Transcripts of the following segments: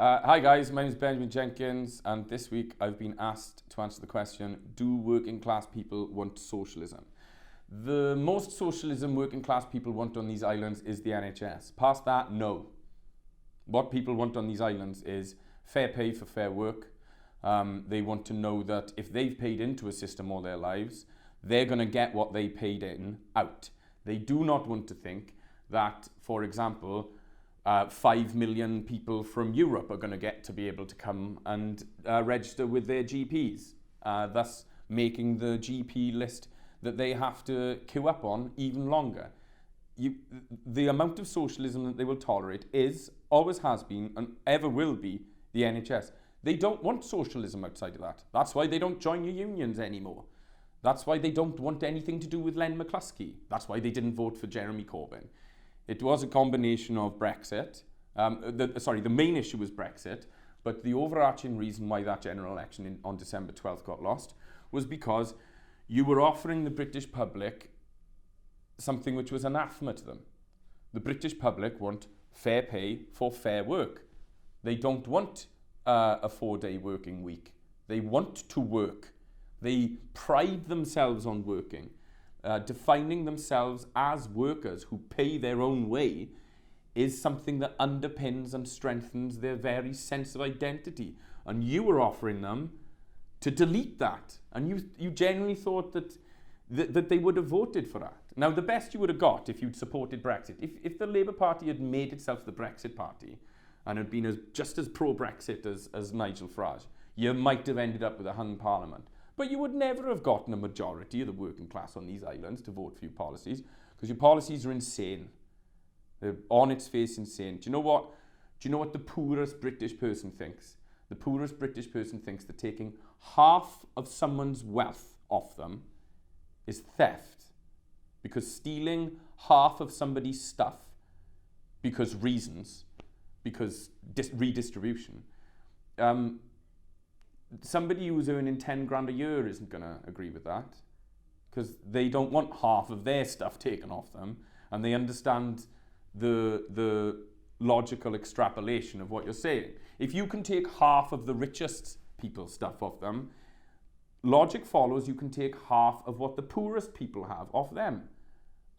Hi guys, my name is Benjamin Jenkins, and this week I've been asked to answer the question, do working class people want socialism? The most socialism working class people want on these islands is the NHS. Past that, no. What people want on these islands is fair pay for fair work. They want to know that if they've paid into a system all their lives, they're going to get what they paid in out. They do not want to think that, for example, 5 million people from Europe are going to get to be able to come and register with their GPs, thus making the GP list that they have to queue up on even longer. The amount of socialism that they will tolerate is, always has been, and ever will be, the NHS. They don't want socialism outside of that. That's why they don't join your unions anymore. That's why they don't want anything to do with Len McCluskey. That's why they didn't vote for Jeremy Corbyn. It was a combination of Brexit. The main issue was Brexit, but the overarching reason why that general election on December 12th got lost was because you were offering the British public something which was anathema to them. The British public want fair pay for fair work. They don't want a 4-day working week. They want to work. They pride themselves on working. Defining themselves as workers who pay their own way is something that underpins and strengthens their very sense of identity. And you were offering them to delete that. And you genuinely thought that they would have voted for that. Now, the best you would have got if you'd supported Brexit, if the Labour Party had made itself the Brexit Party and had been just as pro-Brexit as Nigel Farage, you might have ended up with a hung parliament. But you would never have gotten a majority of the working class on these islands to vote for your policies, because your policies are insane. They're on its face insane. Do you know what? Do you know what the poorest British person thinks? The poorest British person thinks that taking half of someone's wealth off them is theft. Because stealing half of somebody's stuff, because redistribution, somebody who's earning 10 grand a year isn't going to agree with that, because they don't want half of their stuff taken off them, and they understand the logical extrapolation of what you're saying. If you can take half of the richest people's stuff off them, logic follows you can take half of what the poorest people have off them.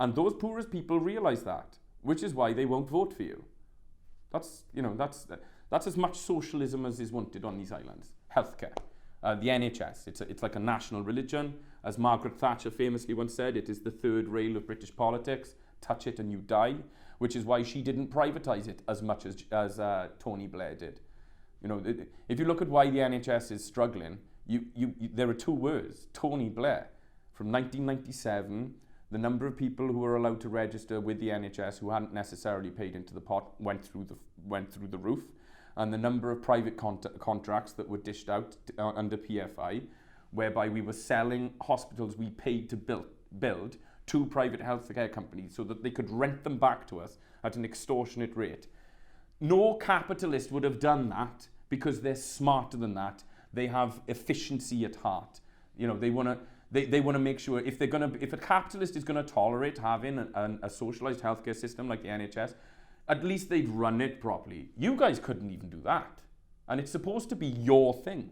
And those poorest people realise that, which is why they won't vote for you. That's as much socialism as is wanted on these islands. Healthcare, the NHS, it's like a national religion. As Margaret Thatcher famously once said, it is the third rail of British politics. Touch it and you die, which is why she didn't privatise it as much as Tony Blair did. You know, if you look at why the NHS is struggling, there are two words: Tony Blair. From 1997, the number of people who were allowed to register with the NHS who hadn't necessarily paid into the pot went through the roof. And the number of private contracts that were dished out under PFI, whereby we were selling hospitals we paid to build to private healthcare companies so that they could rent them back to us at an extortionate rate. No capitalist would have done that because they're smarter than that. They have efficiency at heart. You know, they want to make sure if a capitalist is going to tolerate having a socialized healthcare system like the NHS, at least they'd run it properly. You guys couldn't even do that. And it's supposed to be your thing.